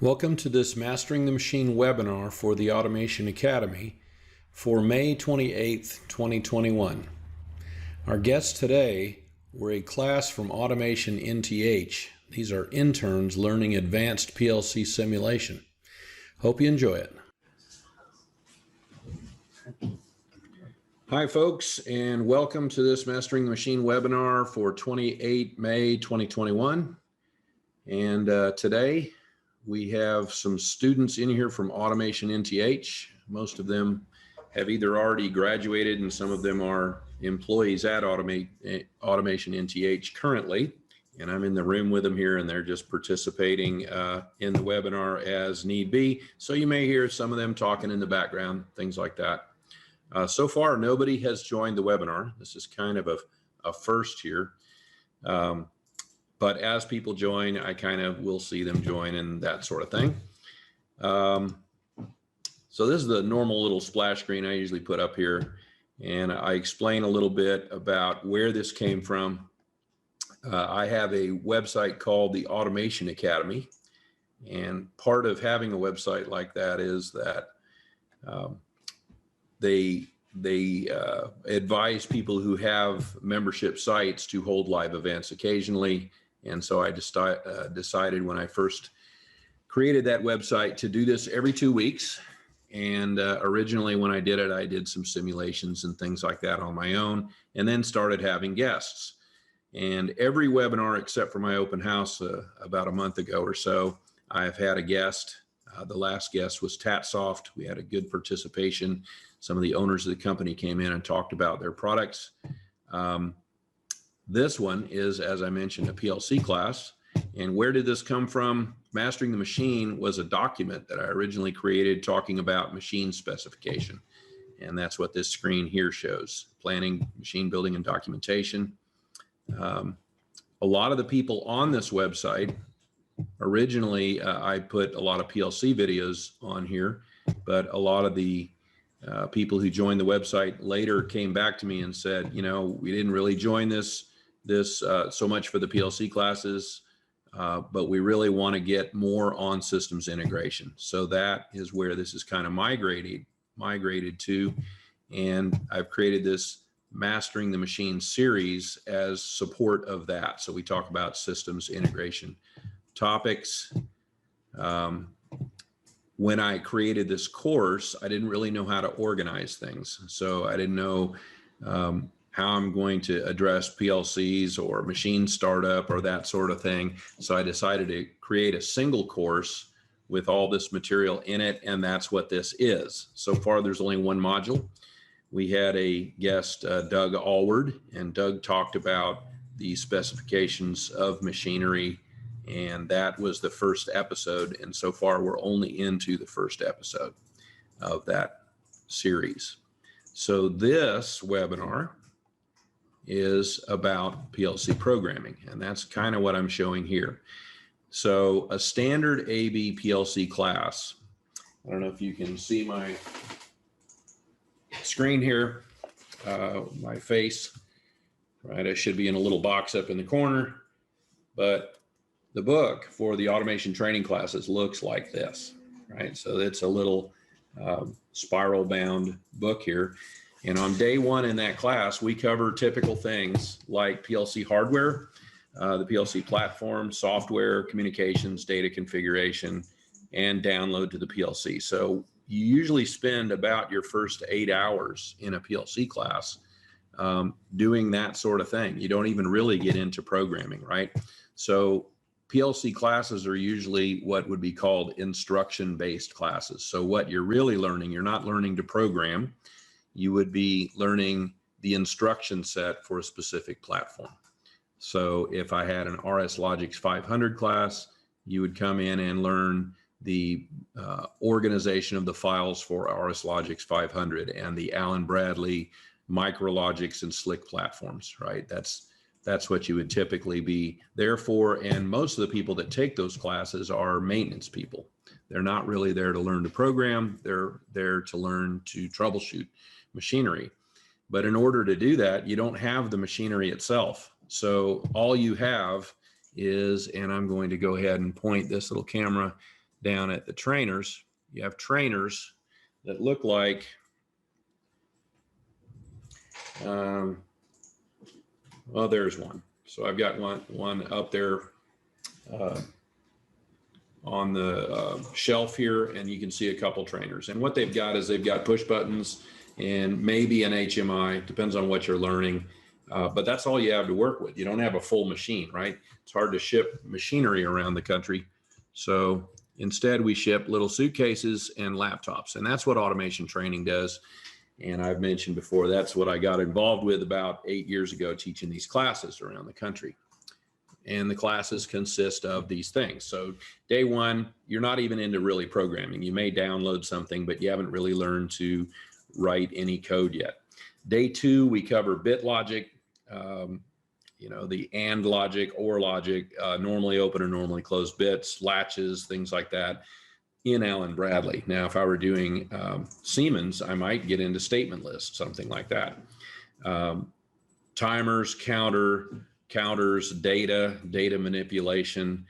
Welcome to this Mastering the Machine webinar for the Automation Academy for May 28th, 2021. Our guests today were a class from Automation NTH. These are interns learning advanced PLC simulation. Hope you enjoy it. Hi folks, and welcome to this Mastering the Machine webinar for 28 May 2021. And today we have some students in here from Automation NTH. Most of them have either already graduated and some of them are employees at Automation NTH currently. And I'm in the room with them here and they're just participating in the webinar as need be. So you may hear some of them talking in the background, things like that. So far, nobody has joined the webinar. This is kind of a first here. But as people join, I kind of will see them join and that sort of thing. So this is the normal little splash screen I usually put up here. And I explain a little bit about where this came from. I have a website called the Automation Academy. And part of having a website like that is that they advise people who have membership sites to hold live events occasionally. And so I just decided when I first created that website to do this every 2 weeks. And originally when I did some simulations and things like that on my own, and then started having guests. And every webinar except for my open house about a month ago or so, I've had a guest. The last guest was TatSoft. We had a good participation. Some of the owners of the company came in and talked about their products. This one is, as I mentioned, a PLC class. And where did this come from? Mastering the Machine was a document that I originally created talking about machine specification. And that's what this screen here shows: planning, machine building, and documentation. A lot of the people on this website, originally I put a lot of PLC videos on here, but a lot of the people who joined the website later came back to me and said, you know, we didn't really join this so much for the PLC classes, but we really want to get more on systems integration. So that is where this is kind of migrated to. And I've created this Mastering the Machine series as support of that. So we talk about systems integration topics. When I created this course, I didn't really know how to organize things. So I didn't know how I'm going to address PLCs or machine startup or that sort of thing. So I decided to create a single course with all this material in it, and that's what this is. So far, there's only one module. We had a guest, Doug Allward, and Doug talked about the specifications of machinery, and that was the first episode. And so far, we're only into the first episode of that series. So this webinar is about PLC programming, and that's kind of what I'm showing here. So a standard AB PLC class, I don't know if you can see my screen here, my face, right? I should be in a little box up in the corner, but the book for the automation training classes looks like this, right? So it's a little spiral bound book here. And on day one in that class, we cover typical things like PLC hardware, the PLC platform, software, communications, data configuration, and download to the PLC. So you usually spend about your first 8 hours in a PLC class doing that sort of thing. You don't even really get into programming, right? So PLC classes are usually what would be called instruction-based classes. So what you're really learning, you're not learning to program. You would be learning the instruction set for a specific platform. So if I had an RSLogix 500 class, you would come in and learn the organization of the files for RSLogix 500 and the Allen Bradley MicroLogix and Slick platforms, right? That's what you would typically be there for. And most of the people that take those classes are maintenance people. They're not really there to learn to program. They're there to learn to troubleshoot machinery. But in order to do that, you don't have the machinery itself. So all you have is, and I'm going to go ahead and point this little camera down at the trainers, you have trainers that look like, well, there's one. So I've got one up there on the shelf here, and you can see a couple trainers. And what they've got is they've got push buttons and maybe an HMI, depends on what you're learning. But that's all you have to work with. You don't have a full machine, right? It's hard to ship machinery around the country. So instead we ship little suitcases and laptops, and that's what automation training does. And I've mentioned before, that's what I got involved with about 8 years ago, teaching these classes around the country. And the classes consist of these things. So day one, you're not even into really programming. You may download something, but you haven't really learned to write any code yet. Day two, we cover bit logic, you know, the AND logic, OR logic, normally open or normally closed bits, latches, things like that in Allen Bradley. Now, if I were doing Siemens, I might get into statement lists, something like that. Timers, counters, data manipulation.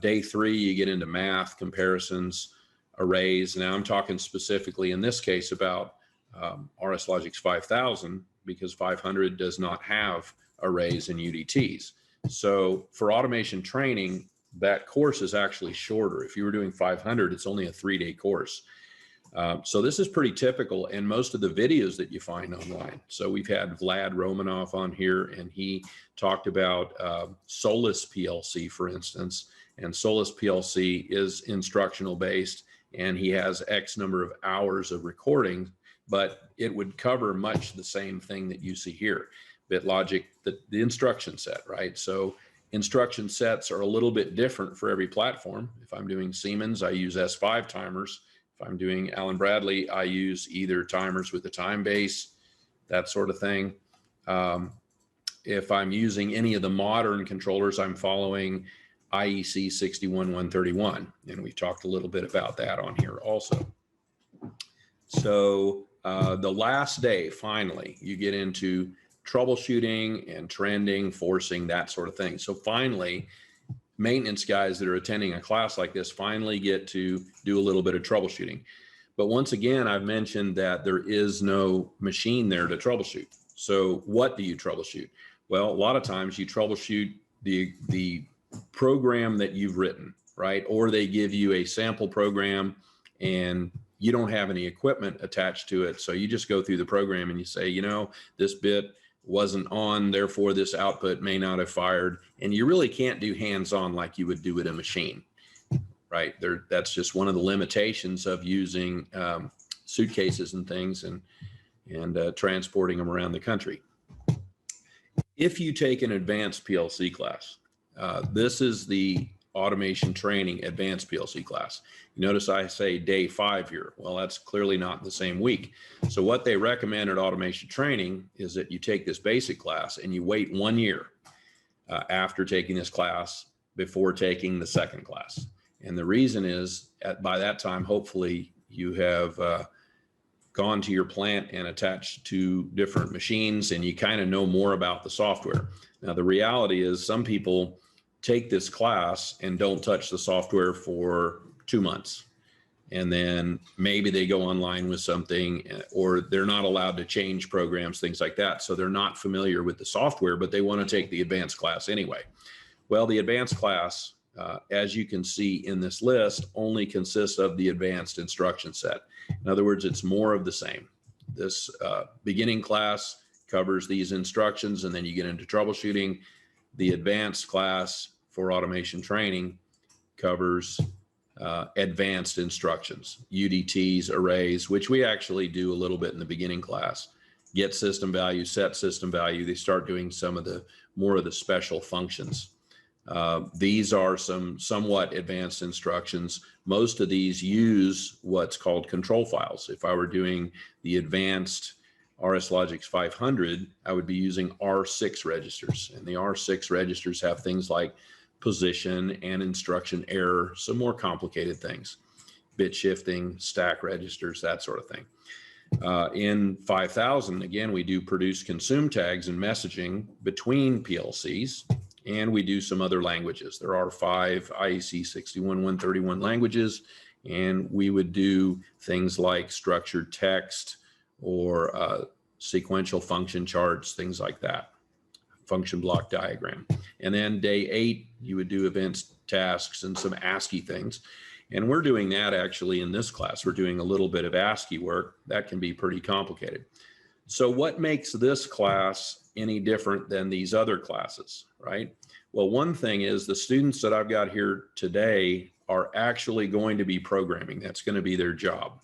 Day three, you get into math, comparisons, arrays. Now I'm talking specifically in this case about RSLogix 5000, because 500 does not have arrays and UDTs. So for automation training, that course is actually shorter. If you were doing 500, it's only a 3-day course. So this is pretty typical in most of the videos that you find online. So we've had Vlad Romanov on here, and he talked about Solus PLC, for instance. And Solus PLC is instructional based, and he has X number of hours of recording, but it would cover much the same thing that you see here. BitLogic, the instruction set, right? So instruction sets are a little bit different for every platform. If I'm doing Siemens, I use S5 timers. If I'm doing Allen Bradley, I use either timers with a time base, that sort of thing. If I'm using any of the modern controllers, I'm following IEC 61131, and we talked a little bit about that on here also. So the last day, finally, you get into troubleshooting and trending, forcing, that sort of thing. So finally, maintenance guys that are attending a class like this finally get to do a little bit of troubleshooting. But once again, I've mentioned that there is no machine there to troubleshoot. So what do you troubleshoot? Well, a lot of times you troubleshoot the program that you've written, right? Or they give you a sample program and you don't have any equipment attached to it. So you just go through the program and you say, you know, this bit wasn't on, therefore this output may not have fired. And you really can't do hands-on like you would do with a machine, right? That's just one of the limitations of using suitcases and things and transporting them around the country. If you take an advanced PLC class, this is the automation training advanced PLC class. You notice I say day 5 here. Well, that's clearly not the same week. So what they recommend at automation training is that you take this basic class and you wait 1 year after taking this class before taking the second class. And the reason is by that time, hopefully you have gone to your plant and attached to different machines and you kind of know more about the software. Now, the reality is some people take this class and don't touch the software for 2 months. And then maybe they go online with something, or they're not allowed to change programs, things like that. So they're not familiar with the software, but they want to take the advanced class anyway. Well, the advanced class, as you can see in this list, only consists of the advanced instruction set. In other words, it's more of the same. This beginning class covers these instructions, and then you get into troubleshooting. The advanced class for automation training covers advanced instructions, UDTs, arrays, which we actually do a little bit in the beginning class. Get system value, set system value. They start doing some of the more of the special functions. These are some somewhat advanced instructions. Most of these use what's called control files. If I were doing the advanced RSLogix 500, I would be using R6 registers, and the R6 registers have things like position and instruction error, some more complicated things, bit shifting, stack registers, that sort of thing. In 5000, again, we do produce consume tags and messaging between PLCs, And we do some other languages. There are 5 IEC 61131 languages, and we would do things like structured text or sequential function charts, things like that, function block diagram. And then day 8, you would do events, tasks, and some ASCII things. And we're doing that actually in this class. We're doing a little bit of ASCII work. That can be pretty complicated. So what makes this class any different than these other classes, right? Well, one thing is the students that I've got here today are actually going to be programming. That's going to be their job.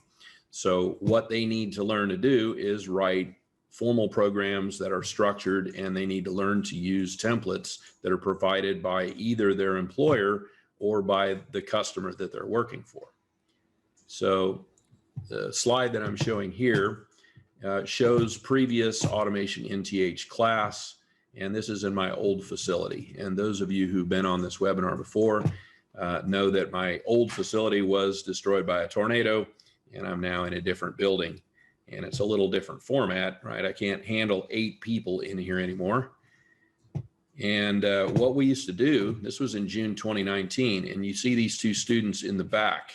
So what they need to learn to do is write formal programs that are structured, and they need to learn to use templates that are provided by either their employer or by the customer that they're working for. So the slide that I'm showing here shows previous Automation NTH class, and this is in my old facility. And those of you who've been on this webinar before know that my old facility was destroyed by a tornado, and I'm now in a different building, and it's a little different format, right? I can't handle 8 people in here anymore. And what we used to do, this was in June 2019, and you see these 2 students in the back,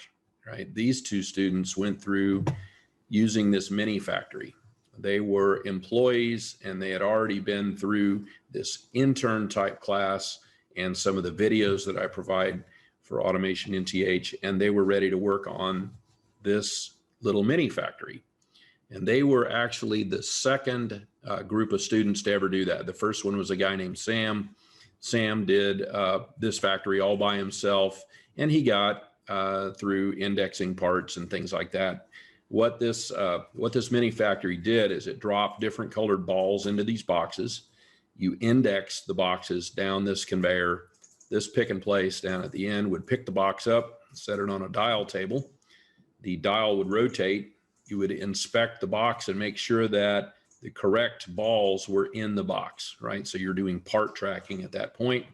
right? These 2 students went through using this mini factory. They were employees, and they had already been through this intern type class and some of the videos that I provide for Automation NTH, and they were ready to work on this little mini factory. And they were actually the second group of students to ever do that. The first one was a guy named Sam. Sam did this factory all by himself, and he got through indexing parts and things like that. What this mini factory did is it dropped different colored balls into these boxes. You index the boxes down this conveyor. This pick and place down at the end would pick the box up, set it on a dial table. The dial would rotate. You would inspect the box and make sure that the correct balls were in the box, right? So you're doing part tracking at that point.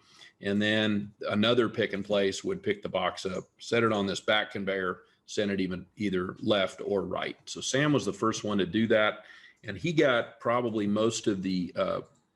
And then another pick and place would pick the box up, set it on this back conveyor, send it either left or right. So Sam was the first one to do that. And he got probably most of the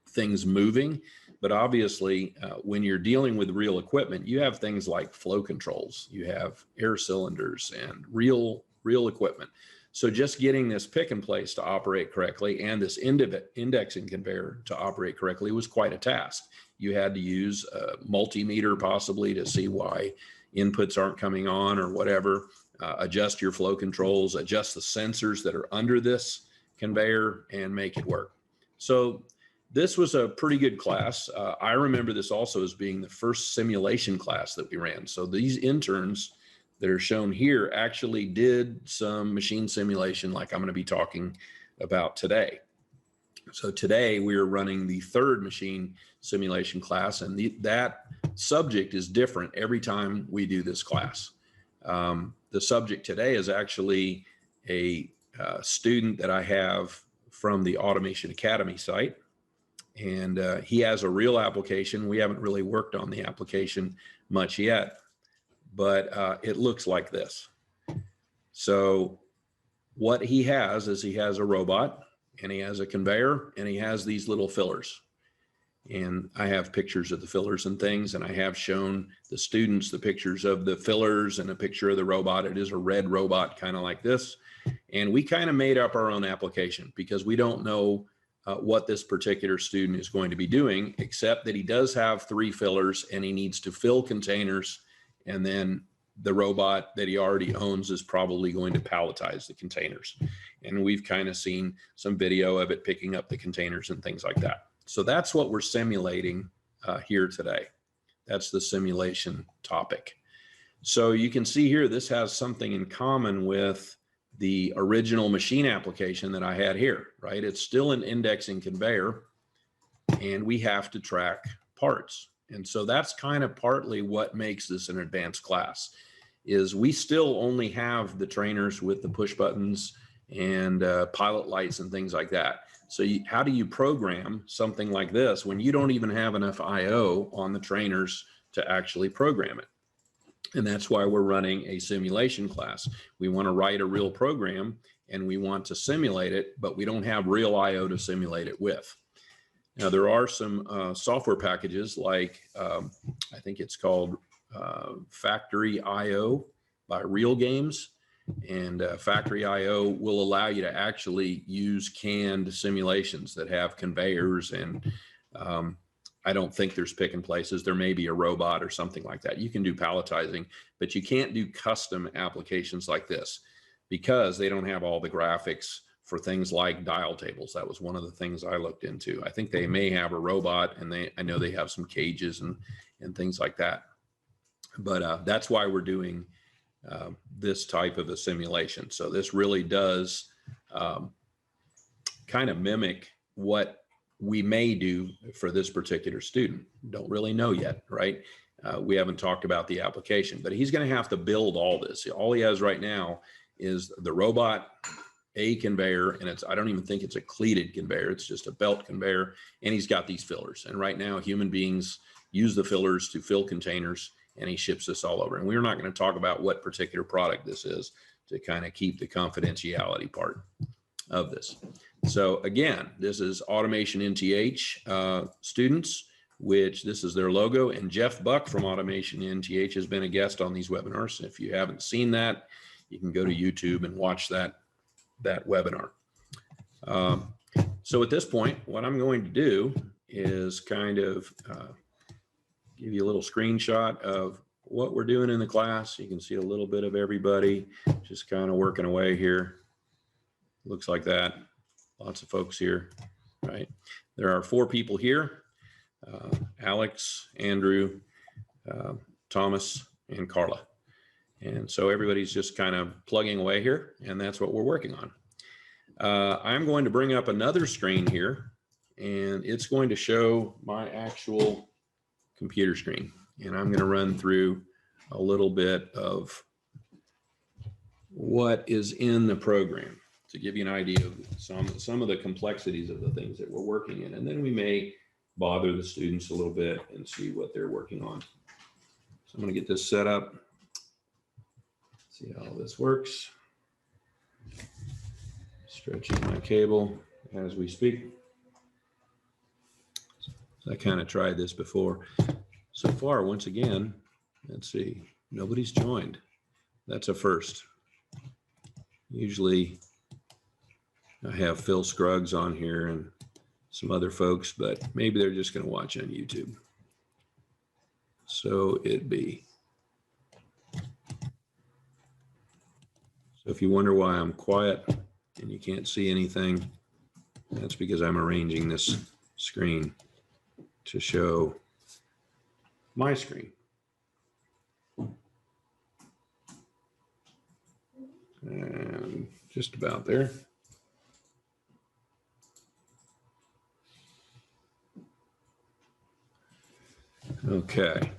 things moving. But obviously, when you're dealing with real equipment, you have things like flow controls, you have air cylinders and real equipment. So just getting this pick and place to operate correctly and this indexing conveyor to operate correctly was quite a task. You had to use a multimeter possibly to see why inputs aren't coming on or whatever, adjust your flow controls, adjust the sensors that are under this conveyor and make it work. So this was a pretty good class. I remember this also as being the first simulation class that we ran. So these interns that are shown here actually did some machine simulation like I'm going to be talking about today. So today we are running the 3rd machine simulation class, and that subject is different every time we do this class. The subject today is actually a student that I have from the Automation Academy site, and he has a real application. We haven't really worked on the application much yet, but it looks like this. So what he has is he has a robot, and he has a conveyor, and he has these little fillers. And I have pictures of the fillers and things, and I have shown the students the pictures of the fillers and a picture of the robot. It is a red robot, kind of like this. And we kind of made up our own application because we don't know what this particular student is going to be doing, except that he does have 3 fillers and he needs to fill containers, and then the robot that he already owns is probably going to palletize the containers. And we've kind of seen some video of it picking up the containers and things like that. So that's what we're simulating here today. That's the simulation topic. So you can see here, this has something in common with the original machine application that I had here, right? It's still an indexing conveyor, and we have to track parts. And so that's kind of partly what makes this an advanced class, is we still only have the trainers with the push buttons and pilot lights and things like that. So how do you program something like this when you don't even have enough IO on the trainers to actually program it? And that's why we're running a simulation class. We want to write a real program and we want to simulate it, but we don't have real IO to simulate it with. Now there are some software packages like I think it's called Factory IO by Real Games, and Factory IO will allow you to actually use canned simulations that have conveyors, and I don't think there's pick and places. There may be a robot or something like that. You can do palletizing, but you can't do custom applications like this because they don't have all the graphics for things like dial tables. That was one of the things I looked into. I think they may have a robot, and I know they have some cages and things like that. But that's why we're doing this type of a simulation. So this really does kind of mimic what we may do for this particular student. Don't really know yet, right? We haven't talked about the application, but he's going to have to build all this. All he has right now is the robot, a conveyor, and I don't even think it's a cleated conveyor. It's just a belt conveyor, and he's got these fillers. And right now, human beings use the fillers to fill containers, and he ships this all over. And we're not going to talk about what particular product this is to kind of keep the confidentiality part of this. So again, this is Automation NTH students, which this is their logo, and Jeff Buck from Automation NTH has been a guest on these webinars. If you haven't seen that, you can go to YouTube and watch that webinar. So at this point, what I'm going to do is kind of give you a little screenshot of what we're doing in the class. You can see a little bit of everybody just kind of working away here. Looks like that. Lots of folks here, right? There are 4 people here, Alex, Andrew, Thomas, and Carla. And so everybody's just kind of plugging away here, and that's what we're working on. I'm going to bring up another screen here, and it's going to show my actual computer screen. And I'm going to run through a little bit of what is in the program to give you an idea of some of the complexities of the things that we're working in. And then we may bother the students a little bit and see what they're working on. So I'm going to get this set up. See how this works. Stretching my cable as we speak. So I kind of tried this before. So far, once again, let's see, nobody's joined. That's a first. Usually I have Phil Scruggs on here and some other folks, but maybe they're just going to watch on YouTube. So it be. So if you wonder why I'm quiet and you can't see anything, that's because I'm arranging this screen to show my screen. And just about there. Okay.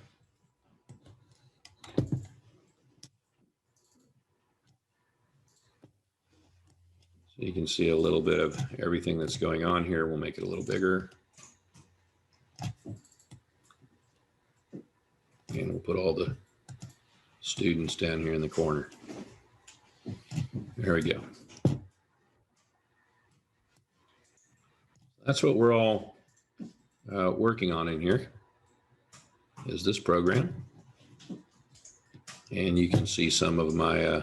So you can see a little bit of everything that's going on here. We'll make it a little bigger. And we'll put all the students down here in the corner. There we go. That's what we're all working on in here, is this program. And you can see some of my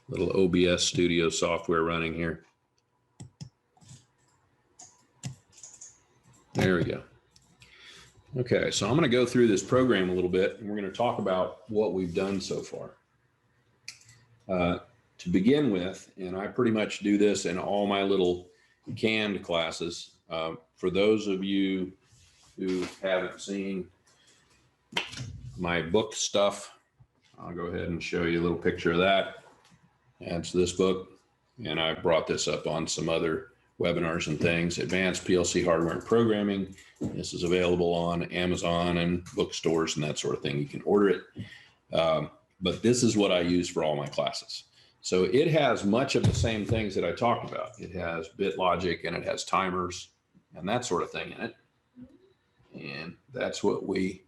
little OBS Studio software running here. There we go. Okay, so I'm going to go through this program a little bit, and we're going to talk about what we've done so far. To begin with, and I pretty much do this in all my little canned classes. For those of you who haven't seen my book stuff, I'll go ahead and show you a little picture of that. That's this book, and I brought this up on some other webinars and things. Advanced PLC Hardware and Programming. This is available on Amazon and bookstores and that sort of thing. You can order it. But this is what I use for all my classes. So it has much of the same things that I talked about. It has bit logic and it has timers and that sort of thing in it. And that's what we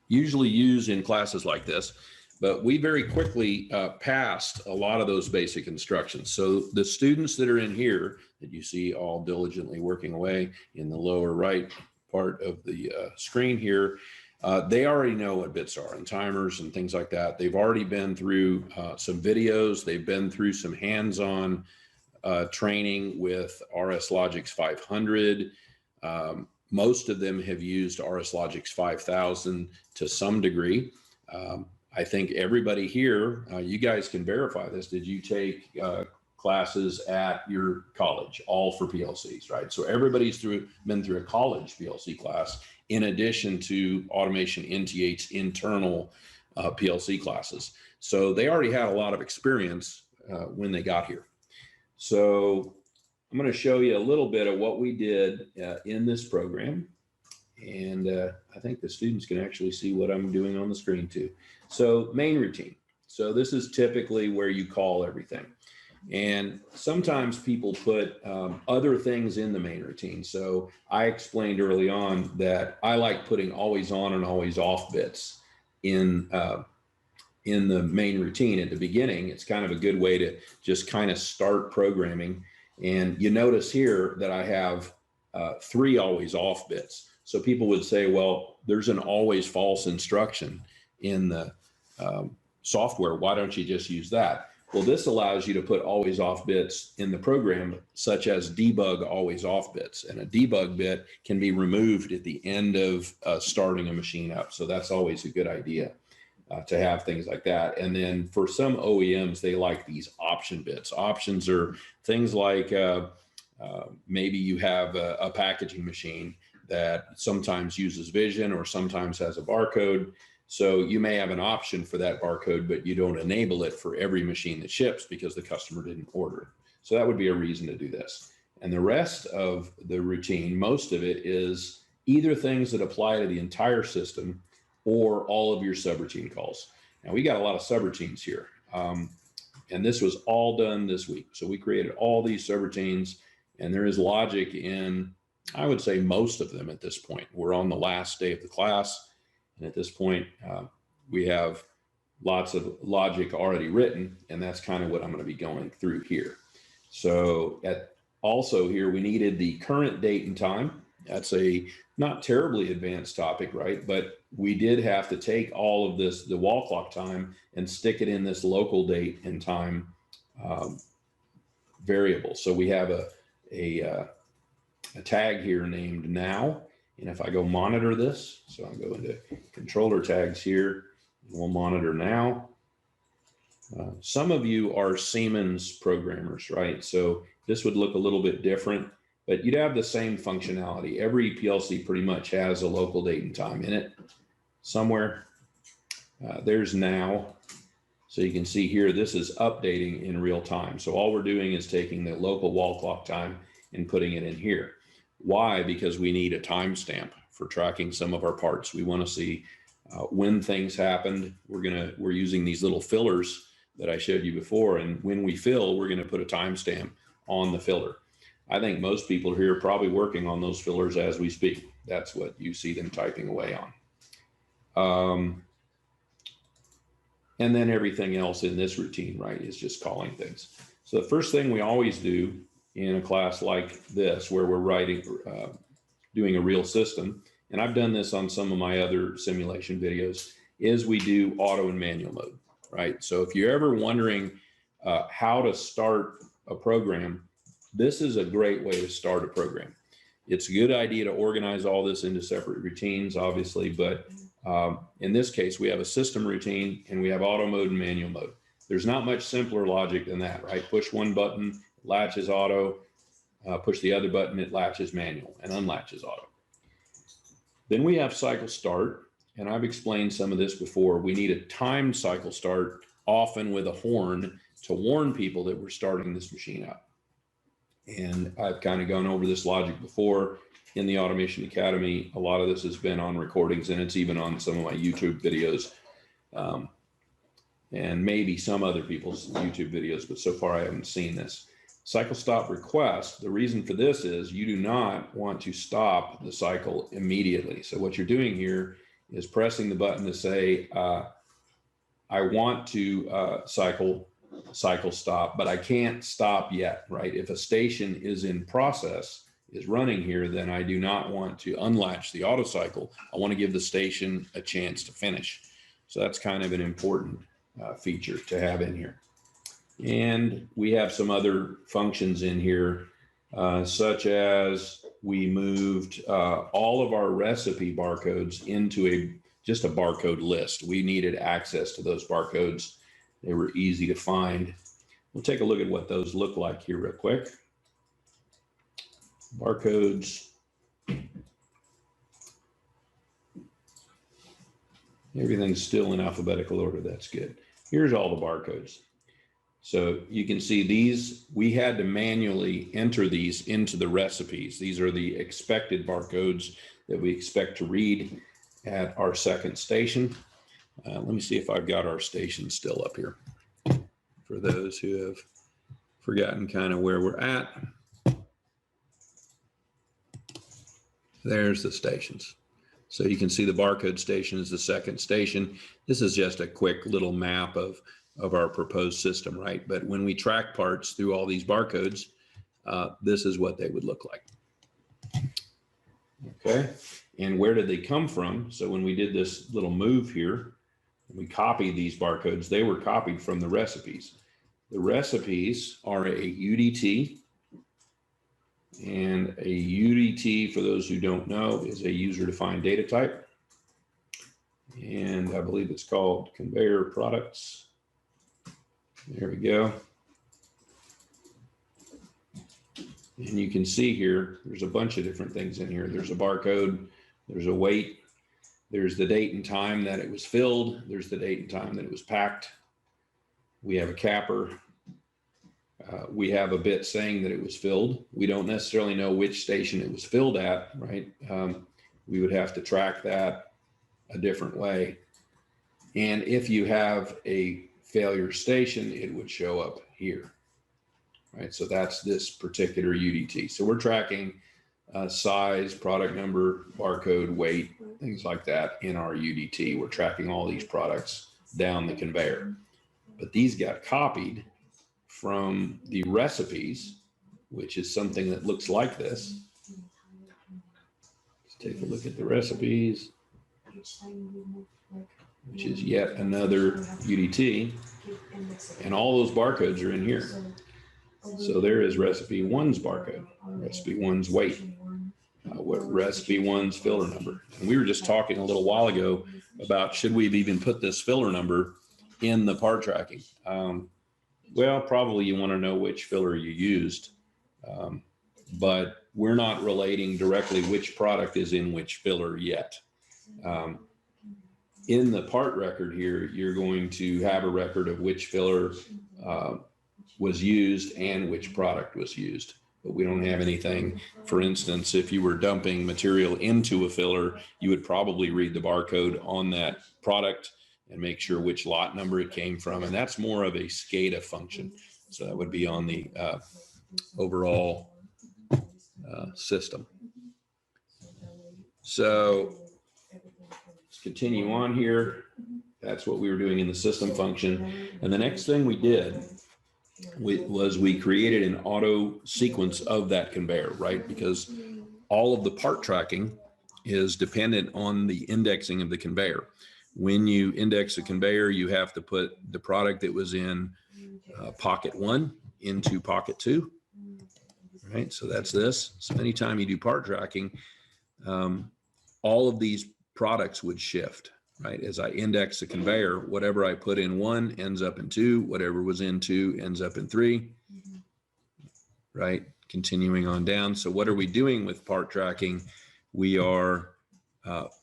usually use in classes like this. But we very quickly passed a lot of those basic instructions. So the students that are in here that you see all diligently working away in the lower right part of the screen here, they already know what bits are and timers and things like that. They've already been through some videos. They've been through some hands-on training with RSLogix 500. Most of them have used RSLogix 5000 to some degree. I think everybody here, you guys can verify this. Did you take classes at your college, all for PLCs, right? So everybody's been through a college PLC class in addition to Automation NTH internal PLC classes. So they already had a lot of experience when they got here. So I'm going to show you a little bit of what we did in this program. And I think the students can actually see what I'm doing on the screen too. So main routine. So this is typically where you call everything. And sometimes people put other things in the main routine. So I explained early on that I like putting always on and always off bits in the main routine at the beginning. It's kind of a good way to just kind of start programming. And you notice here that I have 3 always off bits. So people would say, well, there's an always false instruction in the software. Why don't you just use that? Well, this allows you to put always off bits in the program, such as debug always off bits. And a debug bit can be removed at the end of starting a machine up. So that's always a good idea to have things like that. And then for some OEMs, they like these option bits. Options are things like maybe you have a packaging machine that sometimes uses vision or sometimes has a barcode. So you may have an option for that barcode, but you don't enable it for every machine that ships because the customer didn't order it. So that would be a reason to do this. And the rest of the routine, most of it is either things that apply to the entire system or all of your subroutine calls. Now we got a lot of subroutines here. And this was all done this week. So we created all these subroutines, and there is logic in, I would say, most of them at this point. We're on the last day of the class. And at this point, we have lots of logic already written, and that's kind of what I'm going to be going through here. So also here, we needed the current date and time. That's a not terribly advanced topic, right? But we did have to take all of this, the wall clock time, and stick it in this local date and time variable. So we have a tag here named now. And if I go monitor this, so I'll go into controller tags here, and we'll monitor now. Some of you are Siemens programmers, right? So this would look a little bit different, but you'd have the same functionality. Every PLC pretty much has a local date and time in it somewhere. There's now. So you can see here, this is updating in real time. So all we're doing is taking the local wall clock time and putting it in here. Why? Because we need a timestamp for tracking some of our parts. We want to see when things happened. We're using these little fillers that I showed you before, and when we fill, we're going to put a timestamp on the filler. I think most people here are probably working on those fillers as we speak. That's what you see them typing away on. And then everything else in this routine, right, is just calling things. So the first thing we always do in a class like this, where we're doing a real system, and I've done this on some of my other simulation videos, is we do auto and manual mode, right? So if you're ever wondering how to start a program, this is a great way to start a program. It's a good idea to organize all this into separate routines, obviously, but in this case, we have a system routine and we have auto mode and manual mode. There's not much simpler logic than that, right? Push one button, latches auto, push the other button, it latches manual and unlatches auto. Then we have cycle start, and I've explained some of this before. We need a timed cycle start, often with a horn, to warn people that we're starting this machine up. And I've kind of gone over this logic before in the Automation Academy. A lot of this has been on recordings, and it's even on some of my YouTube videos. And maybe some other people's YouTube videos, but so far I haven't seen this. Cycle stop request, the reason for this is you do not want to stop the cycle immediately. So what you're doing here is pressing the button to say, I want to cycle stop, but I can't stop yet, right? If a station is in process, is running here, then I do not want to unlatch the auto cycle. I want to give the station a chance to finish. So that's kind of an important feature to have in here. And we have some other functions in here, such as we moved all of our recipe barcodes into just a barcode list. We needed access to those barcodes. They were easy to find. We'll take a look at what those look like here real quick. Barcodes. Everything's still in alphabetical order. That's good. Here's all the barcodes. So you can see these, we had to manually enter these into the recipes. These are the expected barcodes that we expect to read at our second station. Let me see if I've got our station still up here for those who have forgotten kind of where we're at. There's the stations. So you can see the barcode station is the second station. This is just a quick little map of our proposed system, right? But when we track parts through all these barcodes, this is what they would look like. Okay, and where did they come from? So when we did this little move here, we copied these barcodes, they were copied from the recipes. The recipes are a UDT, and a UDT, for those who don't know, is a user-defined data type. And I believe it's called Conveyor Products. There we go. And you can see here, there's a bunch of different things in here. There's a barcode, there's a weight, there's the date and time that it was filled, there's the date and time that it was packed. We have a capper. We have a bit saying that it was filled. We don't necessarily know which station it was filled at, right? We would have to track that a different way. And if you have a failure station, it would show up here, right? So that's this particular UDT. So we're tracking size, product number, barcode, weight, things like that in our UDT. We're tracking all these products down the conveyor. But these got copied from the recipes, which is something that looks like this. Let's take a look at the recipes, which is yet another UDT, and all those barcodes are in here. So there is recipe 1's barcode, recipe 1's weight, what recipe 1's filler number. And we were just talking a little while ago about should we have even put this filler number in the part tracking. Well, probably you want to know which filler you used, but we're not relating directly which product is in which filler yet. In the part record here, you're going to have a record of which filler was used and which product was used, but we don't have anything. For instance, if you were dumping material into a filler, you would probably read the barcode on that product and make sure which lot number it came from. And that's more of a SCADA function. So that would be on the overall system. So let's continue on here. That's what we were doing in the system function. And the next thing we did was we created an auto sequence of that conveyor, right? Because all of the part tracking is dependent on the indexing of the conveyor. When you index a conveyor, you have to put the product that was in pocket 1 into pocket 2, right? So that's this. So anytime you do part tracking, all of these products would shift, right? As I index the conveyor, whatever I put in 1 ends up in 2, whatever was in 2 ends up in 3, right? Continuing on down. So what are we doing with part tracking? We are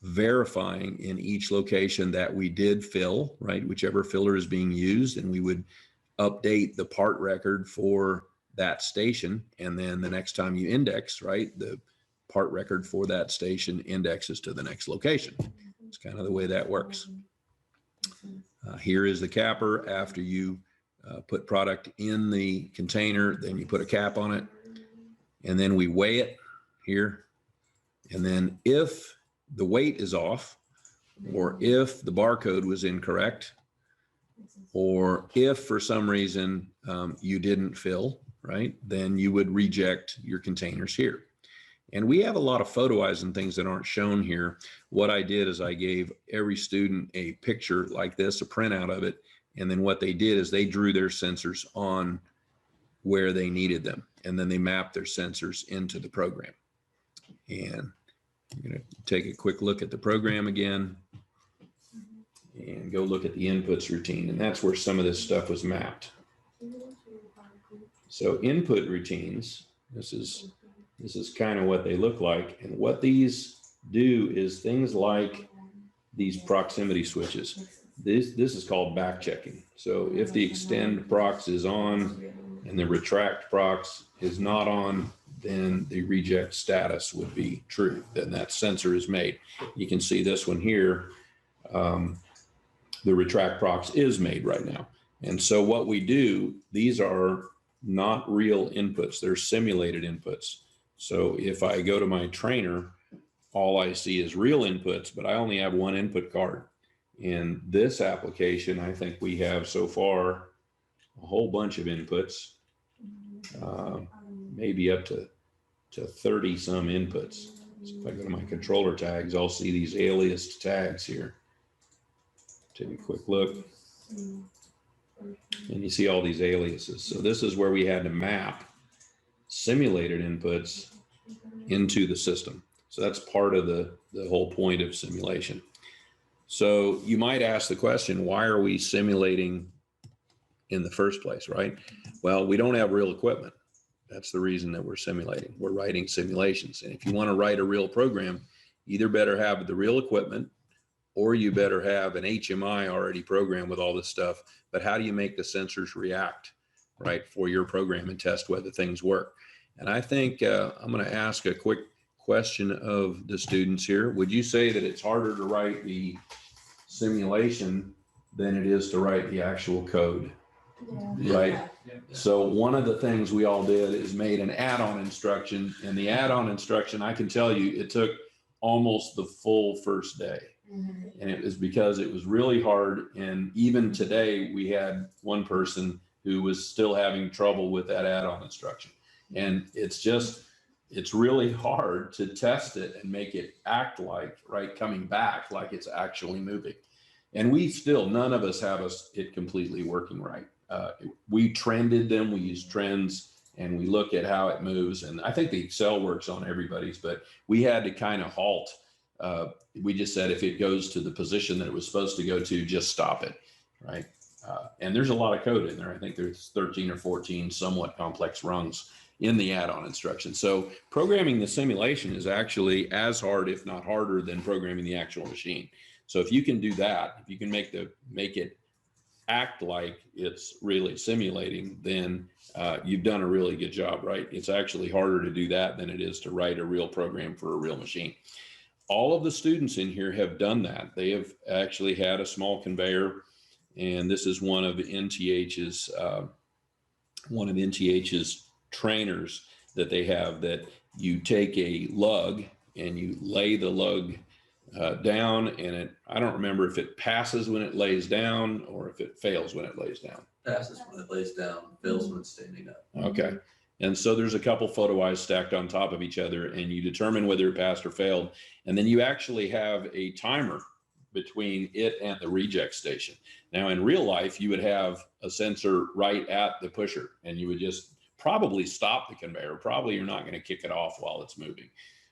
verifying in each location that we did fill, right? Whichever filler is being used, and we would update the part record for that station. And then the next time you index, right, the part record for that station indexes to the next location. It's kind of the way that works. Here is the capper. After you put product in the container, then you put a cap on it, and then we weigh it here. And then if the weight is off, or if the barcode was incorrect, or if for some reason you didn't fill, right, then you would reject your containers here. And we have a lot of photo eyes and things that aren't shown here. What I did is I gave every student a picture like this, a printout of it. And then what they did is they drew their sensors on where they needed them. And then they mapped their sensors into the program. And I'm going to take a quick look at the program again and go look at the inputs routine. And that's where some of this stuff was mapped. So input routines, this is kind of what they look like. And what these do is things like these proximity switches. This is called back checking. So if the extend prox is on and the retract prox is not on, then the reject status would be true. Then that sensor is made. You can see this one here. The retract prox is made right now. And so what we do, these are not real inputs. They're simulated inputs. So if I go to my trainer, all I see is real inputs, but I only have one input card. In this application, I think we have so far a whole bunch of inputs, maybe up to 30 some inputs. So if I go to my controller tags, I'll see these aliased tags here. Take a quick look. And you see all these aliases. So this is where we had to map simulated inputs into the system. So that's part of the whole point of simulation. So you might ask the question, why are we simulating in the first place, right? Well, we don't have real equipment. That's the reason that we're simulating. We're writing simulations. And if you want to write a real program, you either better have the real equipment or you better have an HMI already programmed with all this stuff. But how do you make the sensors react, right, for your program and test whether things work? And I think I'm going to ask a quick question of the students here. Would you say that it's harder to write the simulation than it is to write the actual code? Yeah. Right? Yeah. So one of the things we all did is made an add-on instruction, and the add-on instruction, I can tell you, it took almost the full first day. And it was because it was really hard. And even today, we had one person who was still having trouble with that add-on instruction. And it's really hard to test it and make it act like, right, coming back like it's actually moving. And we still, none of us have it completely working right. We trended them, we use trends, and we look at how it moves. And I think the Excel works on everybody's, but we had to kind of halt. We just said, if it goes to the position that it was supposed to go to, just stop it, right? And there's a lot of code in there. I think there's 13 or 14 somewhat complex rungs in the add-on instruction. So programming the simulation is actually as hard, if not harder, than programming the actual machine. So if you can do that, if you can make it act like it's really simulating, then you've done a really good job, right? It's actually harder to do that than it is to write a real program for a real machine. All of the students in here have done that. They have actually had a small conveyor, and this is one of NTH's trainers that they have, that you take a lug and you lay the lug down, and I don't remember if it passes when it lays down or if it fails when it lays down. Passes when it lays down, fails when it's standing up. Okay. And so there's a couple photo eyes stacked on top of each other, and you determine whether it passed or failed. And then you actually have a timer between it and the reject station. Now, in real life, you would have a sensor right at the pusher, and you would just probably stop the conveyor. Probably you're not going to kick it off while it's moving,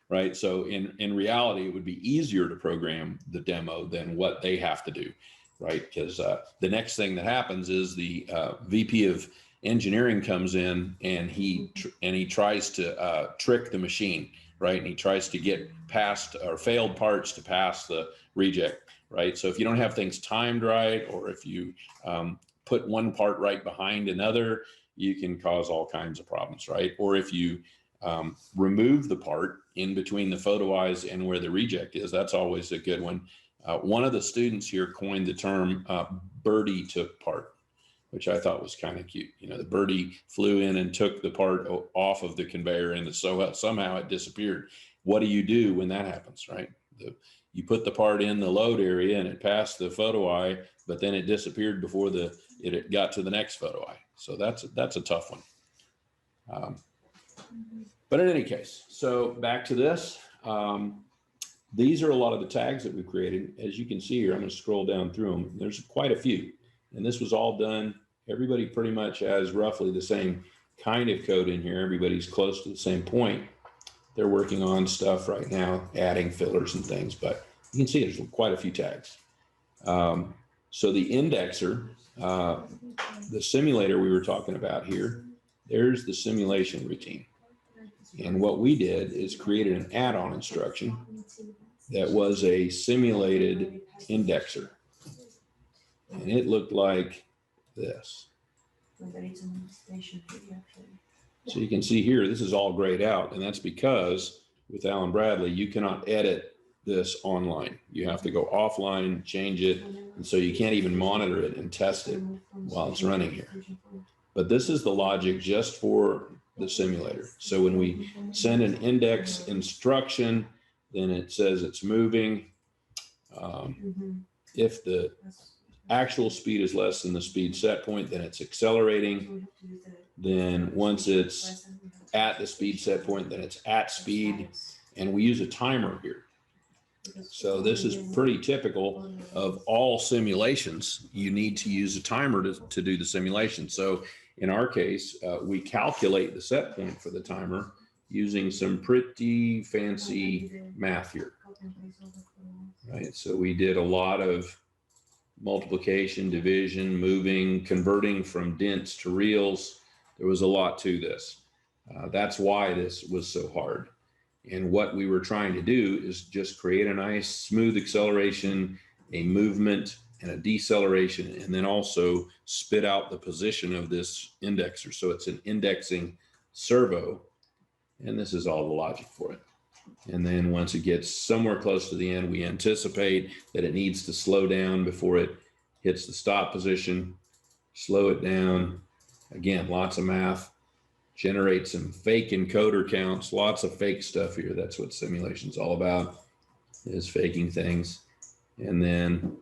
right? So in reality, it would be easier to program the demo than what they have to do, right? Because the next thing that happens is the VP of engineering comes in, and he tries to trick the machine, right? And he tries to get past or failed parts to pass the reject, right? So if you don't have things timed right, or if you put one part right behind another, you can cause all kinds of problems, right? Or if you remove the part in between the photo eyes and where the reject is, that's always a good one. One of the students here coined the term birdie took part, which I thought was kind of cute. You know, the birdie flew in and took the part off of the conveyor, and so somehow it disappeared. What do you do when that happens, right? you put the part in the load area and it passed the photo eye, but then it disappeared before it got to the next photo eye. So that's a tough one. But in any case, so back to this. These are a lot of the tags that we created. As you can see here, I'm going to scroll down through them. There's quite a few. And this was all done. Everybody pretty much has roughly the same kind of code in here. Everybody's close to the same point. They're working on stuff right now, adding fillers and things, but you can see there's quite a few tags. So the indexer, the simulator we were talking about here, there's the simulation routine. And what we did is created an add-on instruction that was a simulated indexer. And it looked like this. So you can see here, this is all grayed out, and that's because with Alan Bradley, you cannot edit this online. You have to go offline, change it, and so you can't even monitor it and test it while it's running here. But this is the logic just for the simulator. So when we send an index instruction, then it says it's moving. If the actual speed is less than the speed set point, then it's accelerating. Then once it's at the speed set point, then it's at speed. And we use a timer here. So this is pretty typical of all simulations. You need to use a timer to do the simulation. So in our case, we calculate the set point for the timer using some pretty fancy math here. Right, so we did a lot of multiplication, division, moving, converting from dents to reals. There was a lot to this. That's why this was so hard. And what we were trying to do is just create a nice smooth acceleration, a movement, and a deceleration, and then also spit out the position of this indexer. So it's an indexing servo, and this is all the logic for it. And then once it gets somewhere close to the end, we anticipate that it needs to slow down before it hits the stop position, slow it down. Again, lots of math, generate some fake encoder counts, lots of fake stuff here. That's what simulation's all about, is faking things. And then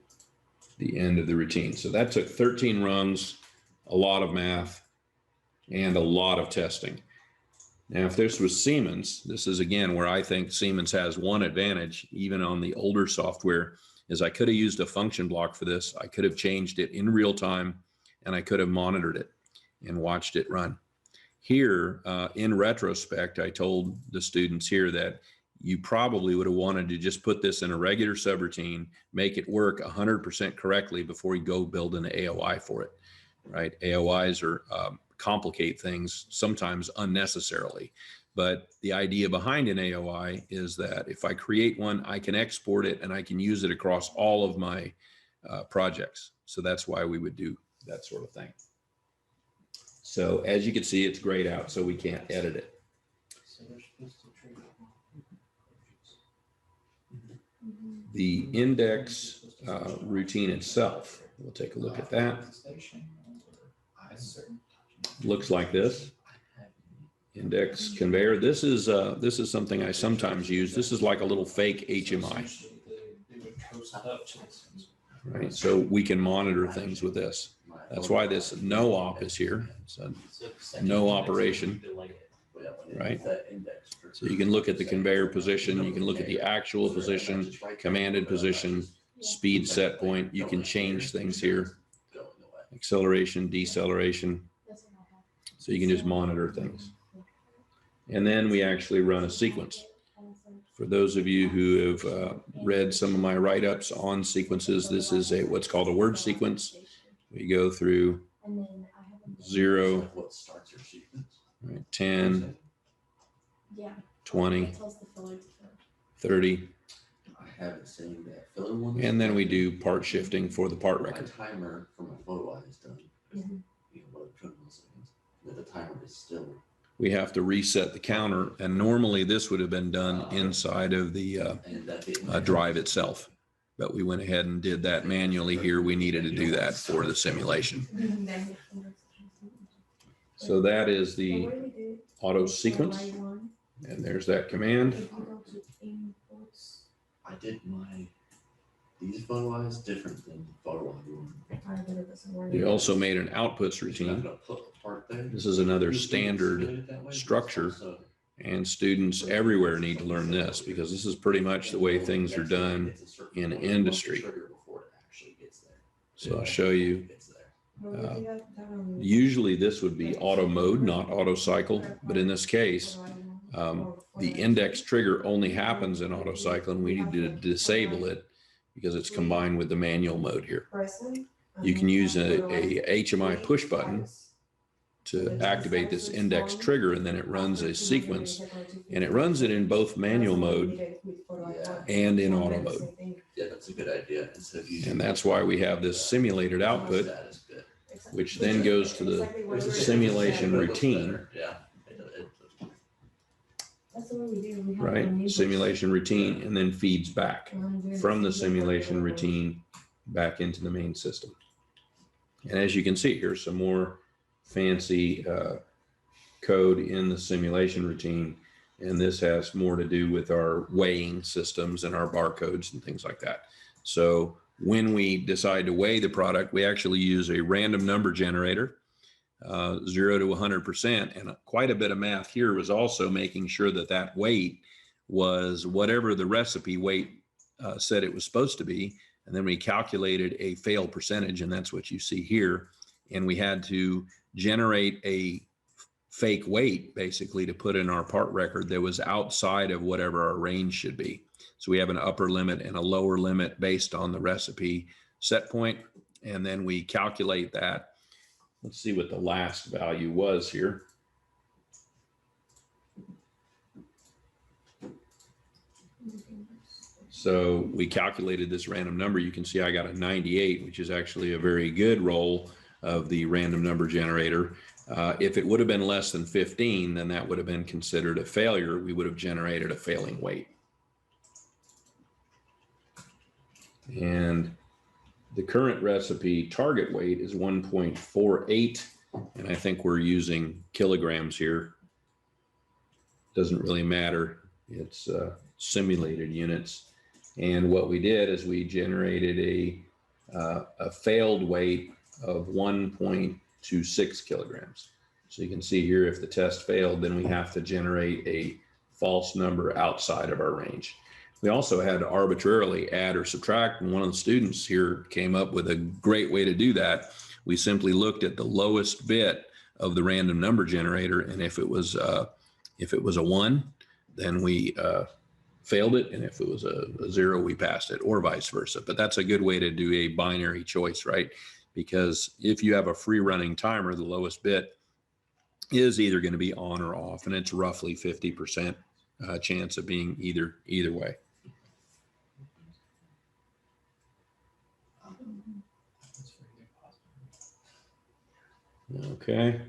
the end of the routine. So that took 13 runs, a lot of math, and a lot of testing. Now, if this was Siemens, this is again where I think Siemens has one advantage, even on the older software, is I could have used a function block for this. I could have changed it in real time, and I could have monitored it and watched it run. Here, in retrospect, I told the students here that you probably would have wanted to just put this in a regular subroutine, make it work 100% correctly before you go build an AOI for it, right? AOIs are complicate things sometimes unnecessarily, but the idea behind an AOI is that if I create one, I can export it and I can use it across all of my projects. So that's why we would do that sort of thing. So as you can see, it's grayed out, so we can't edit it. The index routine itself, we'll take a look at that. Looks like this. Index conveyor. This is something I sometimes use. This is like a little fake HMI. Right, so we can monitor things with this. That's why this no op is here. It's a no operation, right? So you can look at the conveyor position. You can look at the actual position, commanded position, speed set point. You can change things here. Acceleration, deceleration. So you can just monitor things. And then we actually run a sequence. For those of you who have read some of my write-ups on sequences, this is what's called a word sequence. We go through 0, right, 10, 20, 30. And then we do part shifting for the part record. My timer for my photo eye is done. The timer is still. We have to reset the counter, and normally this would have been done inside of the drive itself, but we went ahead and did that manually here. We needed to do that for the simulation. So that is the auto sequence, and there's that command. I did these photo eyes different than the photo eye one. We also made an outputs You're not routine. gonna put a part there. This is another You standard simulate it that way, but it's structure, also- and students everywhere need to learn this because this is pretty much the way things are done in industry. So I'll show you. Usually this would be auto mode, not auto cycle, but in this case, the index trigger only happens in auto cycle, and we need to disable it because it's combined with the manual mode here. You can use a HMI push button to activate this index trigger, and then it runs a sequence, and it runs it in both manual mode and in auto mode. Yeah, that's a good idea. And that's why we have this simulated output, which then goes to the simulation routine. Yeah. Right? Simulation routine, and then feeds back from the simulation routine back into the main system. And as you can see, here's some more fancy code in the simulation routine. And this has more to do with our weighing systems and our barcodes and things like that. So when we decide to weigh the product, we actually use a random number generator, 0 to 100%. And quite a bit of math here was also making sure that that weight was whatever the recipe weight said it was supposed to be. And then we calculated a fail percentage, and that's what you see here. And we had to generate a fake weight basically to put in our part record that was outside of whatever our range should be. So we have an upper limit and a lower limit based on the recipe set point. And then we calculate that. Let's see what the last value was here. So we calculated this random number. You can see I got a 98, which is actually a very good roll of the random number generator. If it would have been less than 15, then that would have been considered a failure. We would have generated a failing weight. And the current recipe target weight is 1.48, and I think we're using kilograms here. Doesn't really matter. It's simulated units. And what we did is we generated a failed weight of 1.26 kilograms. So you can see here, if the test failed, then we have to generate a false number outside of our range. We also had to arbitrarily add or subtract, and one of the students here came up with a great way to do that. We simply looked at the lowest bit of the random number generator, and if it was a 1, then we failed it, and if it was a 0, we passed it, or vice versa. But that's a good way to do a binary choice, right? Because if you have a free running timer, the lowest bit is either going to be on or off, and it's roughly 50% chance of being either way. Okay,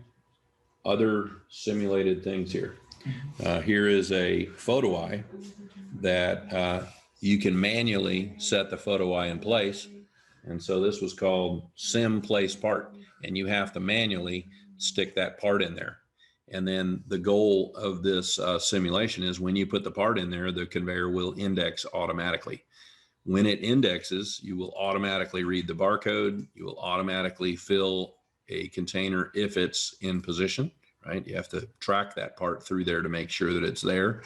other simulated things here. Here is a photo eye that you can manually set the photo eye in place. And so this was called sim place part, and you have to manually stick that part in there. And then the goal of this simulation is when you put the part in there, the conveyor will index automatically. When it indexes, you will automatically read the barcode. You will automatically fill a container if it's in position, right? You have to track that part through there to make sure that it's there.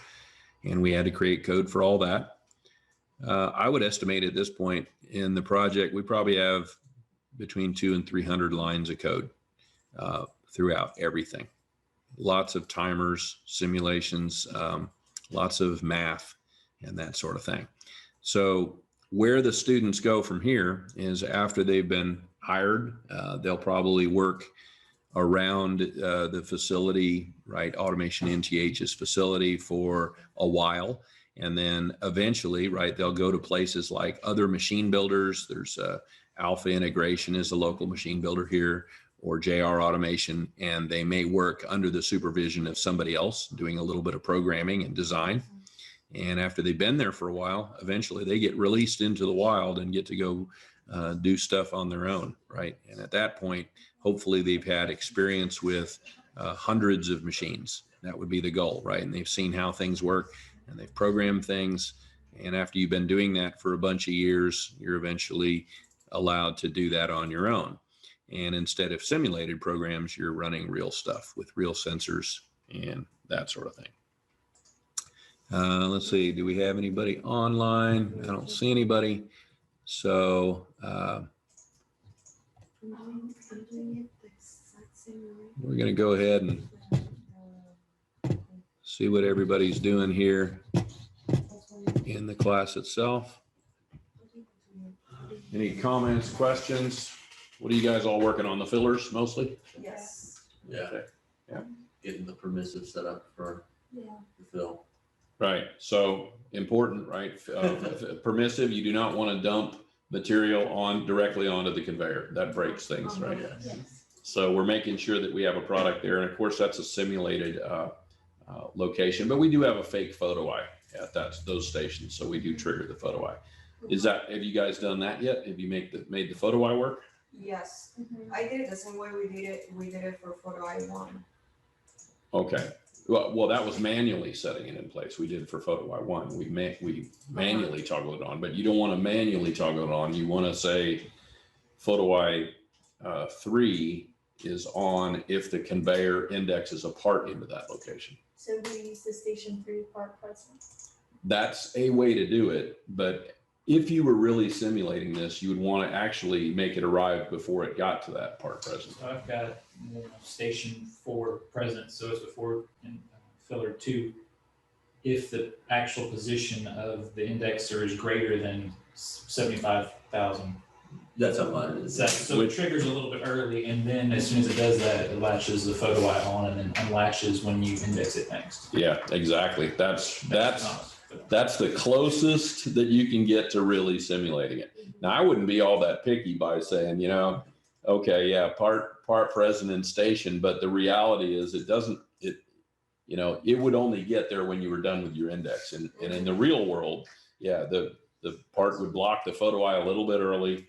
And we had to create code for all that. I would estimate at this point in the project, we probably have between 200 and 300 lines of code throughout everything. Lots of timers, simulations, lots of math, and that sort of thing. So where the students go from here is after they've been hired, they'll probably work around the facility, right? Automation NTH's facility for a while. And then eventually, right, they'll go to places like other machine builders. There's Alpha Integration is a local machine builder here, or JR Automation, and they may work under the supervision of somebody else doing a little bit of programming and design. And after they've been there for a while, eventually they get released into the wild and get to go do stuff on their own, right? And at that point, hopefully they've had experience with hundreds of machines. That would be the goal, right? And they've seen how things work, and they've programmed things, And after you've been doing that for a bunch of years, you're eventually allowed to do that on your own. And instead of simulated programs, you're running real stuff with real sensors and that sort of thing. Let's see, do we have anybody online? I don't see anybody. So we're going to go ahead and see what everybody's doing here in the class itself. Any comments, questions? What are you guys all working on? The fillers mostly? Yes. Yeah. Okay. Yeah. Getting the permissive set up for the fill. Right. So important, right? Permissive, you do not want to dump material directly onto the conveyor. That breaks things, right? Yes. So we're making sure that we have a product there. And of course, that's a simulated location, but we do have a fake photo eye at those stations. So we do trigger the photo eye. Have you guys done that yet? Have you made the photo eye work? Yes. I did it the same way we did it for photo I1. Okay. Well, that was manually setting it in place. We did for photo I1. We manually toggle it on, but you don't want to manually toggle it on. You want to say photo I3 is on if the conveyor indexes a part into that location. So we use the station 3 part present. That's a way to do it, but if you were really simulating this, you would want to actually make it arrive before it got to that part present. So I've got station 4 present, so it's before filler 2. If the actual position of the indexer is greater than 75,000. That's how mine is. So it triggers a little bit early, and then as soon as it does that, it latches the photo eye on and then unlatches when you index it next. Yeah, exactly. That's the closest that you can get to really simulating it. Now, I wouldn't be all that picky by saying, okay, yeah, part present in station, but the reality is it would only get there when you were done with your index. And in the real world, yeah, the part would block the photo eye a little bit early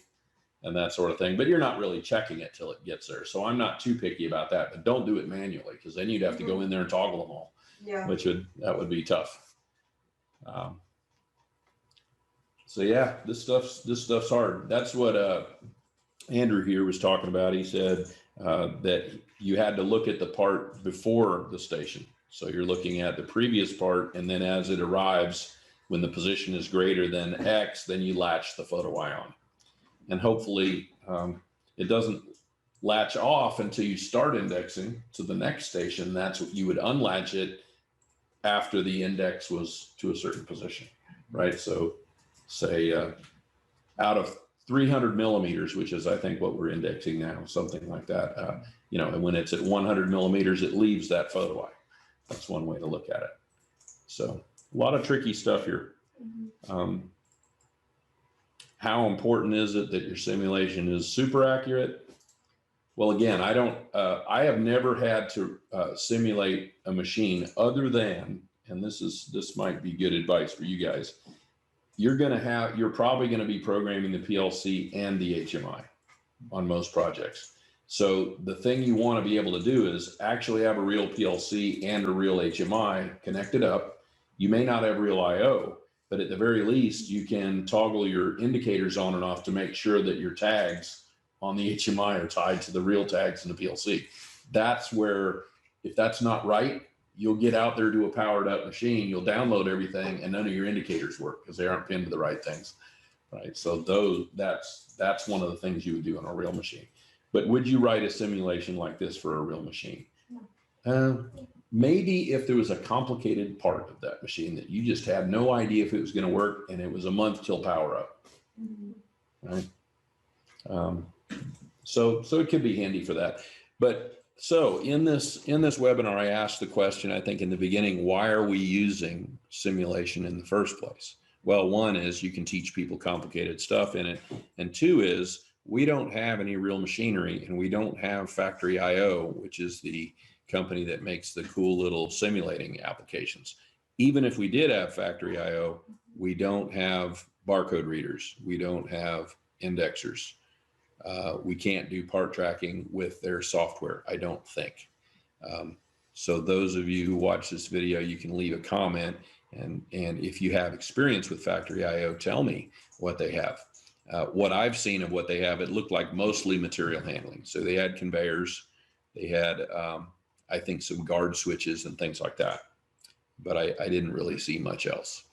and that sort of thing, but you're not really checking it till it gets there. So I'm not too picky about that, but don't do it manually, because then you'd have to go in there and toggle them all. Yeah. That would be tough. So yeah, this stuff's hard. That's what Andrew here was talking about. He said that you had to look at the part before the station. So you're looking at the previous part, and then as it arrives, when the position is greater than X, then you latch the photo eye on. And hopefully it doesn't latch off until you start indexing to the next station. That's what you would unlatch it after the index was to a certain position, right? So say out of 300 millimeters, which is I think what we're indexing now, something like that, and when it's at 100 millimeters, it leaves that photo eye. That's one way to look at it. So a lot of tricky stuff here. How important is it that your simulation is super accurate? Well, again, I have never had to simulate a machine other than, and this might be good advice for you guys. You're probably going to be programming the PLC and the HMI on most projects. So the thing you want to be able to do is actually have a real PLC and a real HMI connected up. You may not have real IO, but at the very least, you can toggle your indicators on and off to make sure that your tags on the HMI are tied to the real tags in the PLC. That's where, if that's not right, you'll get out there to a powered up machine, you'll download everything, and none of your indicators work because they aren't pinned to the right things, right? So that's one of the things you would do on a real machine. But would you write a simulation like this for a real machine? No. Maybe if there was a complicated part of that machine that you just had no idea if it was going to work, and it was a month till power up, right? So it could be handy for that. But so in this webinar, I asked the question, I think in the beginning, why are we using simulation in the first place? Well, one is you can teach people complicated stuff in it. And two is we don't have any real machinery, and we don't have Factory IO, which is the company that makes the cool little simulating applications. Even if we did have Factory IO, we don't have barcode readers. We don't have indexers. We can't do part tracking with their software, I don't think. So those of you who watch this video, you can leave a comment, and if you have experience with Factory IO, tell me what they have. What I've seen of what they have, it looked like mostly material handling. So they had conveyors, they had, I think, some guard switches and things like that. But I didn't really see much else.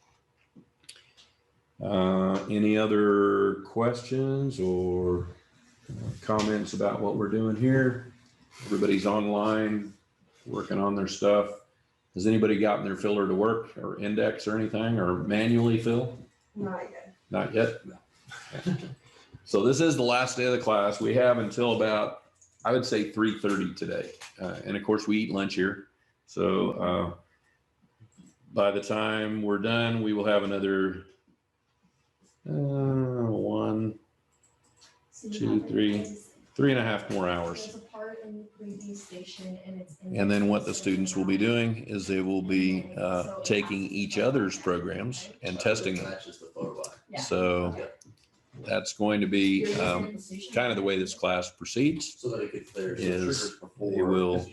Any other questions or comments about what we're doing here? Everybody's online, working on their stuff. Has anybody gotten their filler to work or index or anything, or manually fill? Not yet. Not yet? So this is the last day of the class. We have until about, I would say 3:30 today. And of course we eat lunch here. So by the time we're done, we will have another 1, 2, 3, 3.5 more hours. There's a part in the preview station and it's in. And then what the students will be doing is they will be taking each other's programs and testing them. Matches the photo eye. Yeah. So that's going to be kind of the way this class proceeds. So that it could, there's Is triggers before. they will,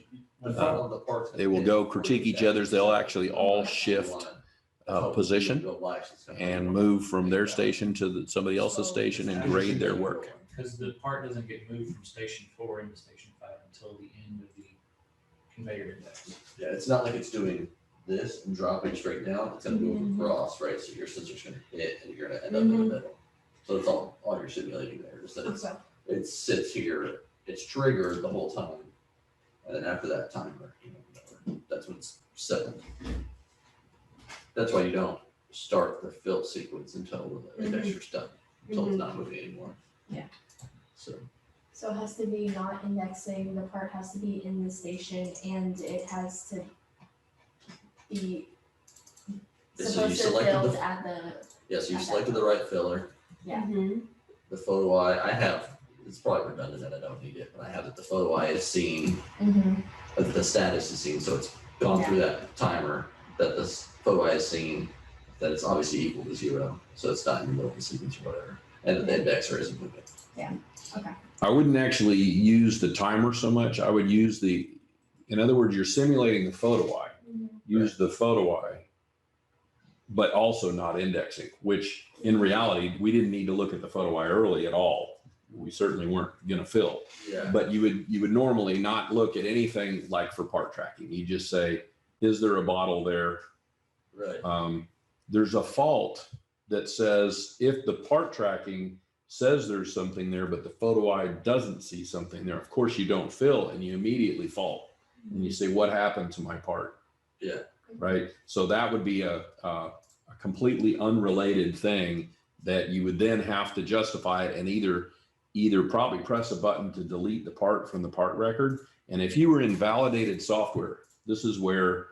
they will go critique each other's. They'll actually all shift position and move from their station to somebody else's station and grade their work. Because the part doesn't get moved from station 4 into station 5 until the end of the conveyor index. Yeah, it's not like it's doing this and dropping straight down. It's gonna move across, right? So your sensor's gonna hit and you're gonna end up in the middle. So it's all you're simulating there. Just that Okay. it sits here, it's triggered the whole time. And then after that timer, that's when it's settled. That's why you don't start the fill sequence until the indexer's done, until it's not moving anymore. Yeah. So it has to be not indexing, the part has to be in the station, and it has to be So you supposed to selected build the- at the, yeah, so you selected the right filler. yeah. The photo eye, I have, it's probably redundant that I don't need it, but I have that the photo eye is seen, the status is seen, so it's gone through that timer, that this photo eye is seen, that it's obviously equal to 0, so it's not in the middle of the sequence or whatever, and that the indexer isn't moving. I wouldn't actually use the timer so much. I would use in other words, you're simulating the photo eye. Use the photo eye, but also not indexing, which in reality, we didn't need to look at the photo eye early at all. We certainly weren't going to fill. Yeah. But you would normally not look at anything like for part tracking. You just say, is there a bottle there? Right. There's a fault that says if the part tracking says there's something there, but the photo eye doesn't see something there, of course you don't fill and you immediately fault. And you say, what happened to my part? Yeah. Right. So that would be a completely unrelated thing that you would then have to justify it and either probably press a button to delete the part from the part record. And if you were in validated software, this is where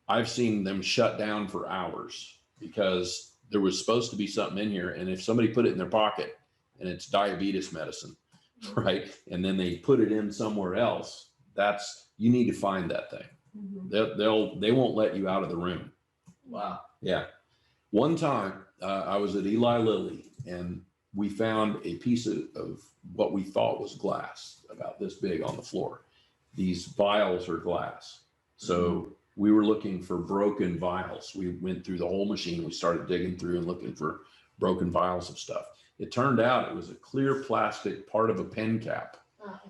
I've seen them shut down for hours because there was supposed to be something in here. And if somebody put it in their pocket and it's diabetes medicine, right? And then they put it in somewhere else, you need to find that thing. They won't let you out of the room. Wow. Yeah. One time I was at Eli Lilly and we found a piece of what we thought was glass about this big on the floor. These vials are glass. So we were looking for broken vials. We went through the whole machine. We started digging through and looking for broken vials of stuff. It turned out it was a clear plastic part of a pen cap.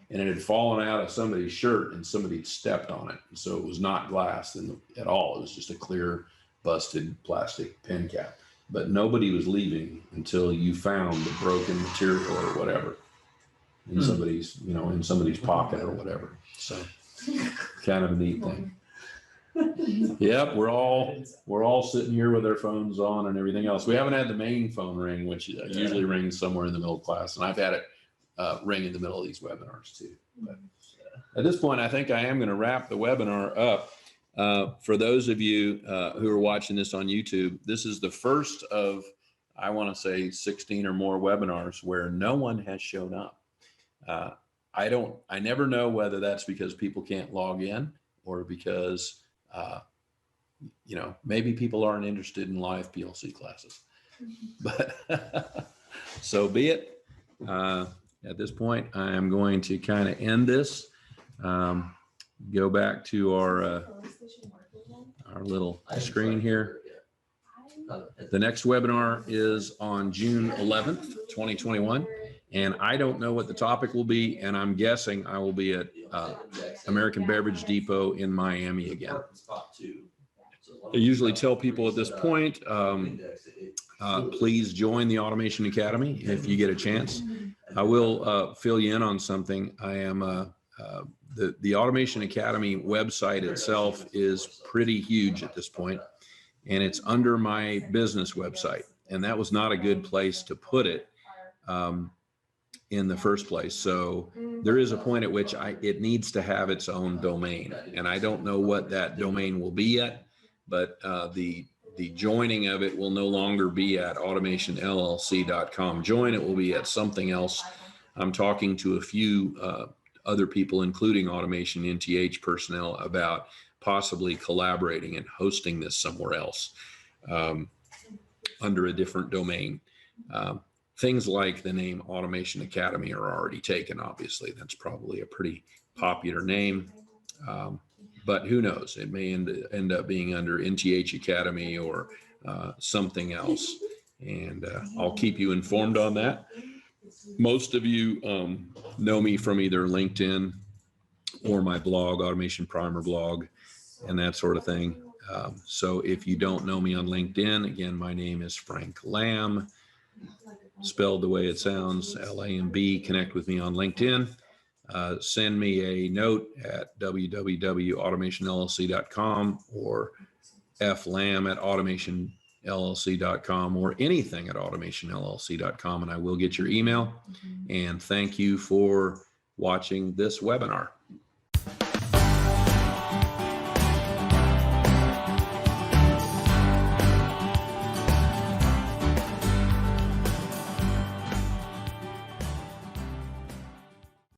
And it had fallen out of somebody's shirt and somebody had stepped on it. So it was not glass at all. It was just a clear, busted plastic pen cap. But nobody was leaving until you found the broken material or whatever in somebody's, in somebody's pocket or whatever. So kind of a neat thing. Yep, we're all sitting here with our phones on and everything else. We haven't had the main phone ring, which usually rings somewhere in the middle of class, and I've had it ring in the middle of these webinars too. But at this point, I think I am going to wrap the webinar up. For those of you who are watching this on YouTube, this is the first of, I want to say, 16 or more webinars where no one has shown up. I never know whether that's because people can't log in or because maybe people aren't interested in live PLC classes, but so be it. At this point, I am going to kind of end this. go back to our Filling station working then? our little I haven't screen tried here. it yet. The next webinar is on June 11th, 2021, and I don't know what the topic will be, and I'm guessing I will be at American Beverage Depot in Miami again. I usually tell people at this point, please join the Automation Academy if you get a chance. I will fill you in on something. I am the Automation Academy website itself is pretty huge at this point, and it's under my business website, and that was not a good place to put it in the first place. So there is a point at which it needs to have its own domain, and I don't know what that domain will be yet, but the joining of it will no longer be at automationllc.com join. It will be at something else. I'm talking to a few other people, including Automation NTH personnel, about possibly collaborating and hosting this somewhere else under a different domain. Things like the name Automation Academy are already taken, obviously. That's probably a pretty popular name. But who knows? It may end up being under NTH Academy or something else. And I'll keep you informed on that. Most of you know me from either LinkedIn or my blog, Automation Primer blog, and that sort of thing. So if you don't know me on LinkedIn, again, my name is Frank Lamb, spelled the way it sounds, L-A-M-B. Connect with me on LinkedIn. Send me a note at www.automationllc.com or flam@automationllc.com or anything at automationllc.com, and I will get your email. And thank you for watching this webinar.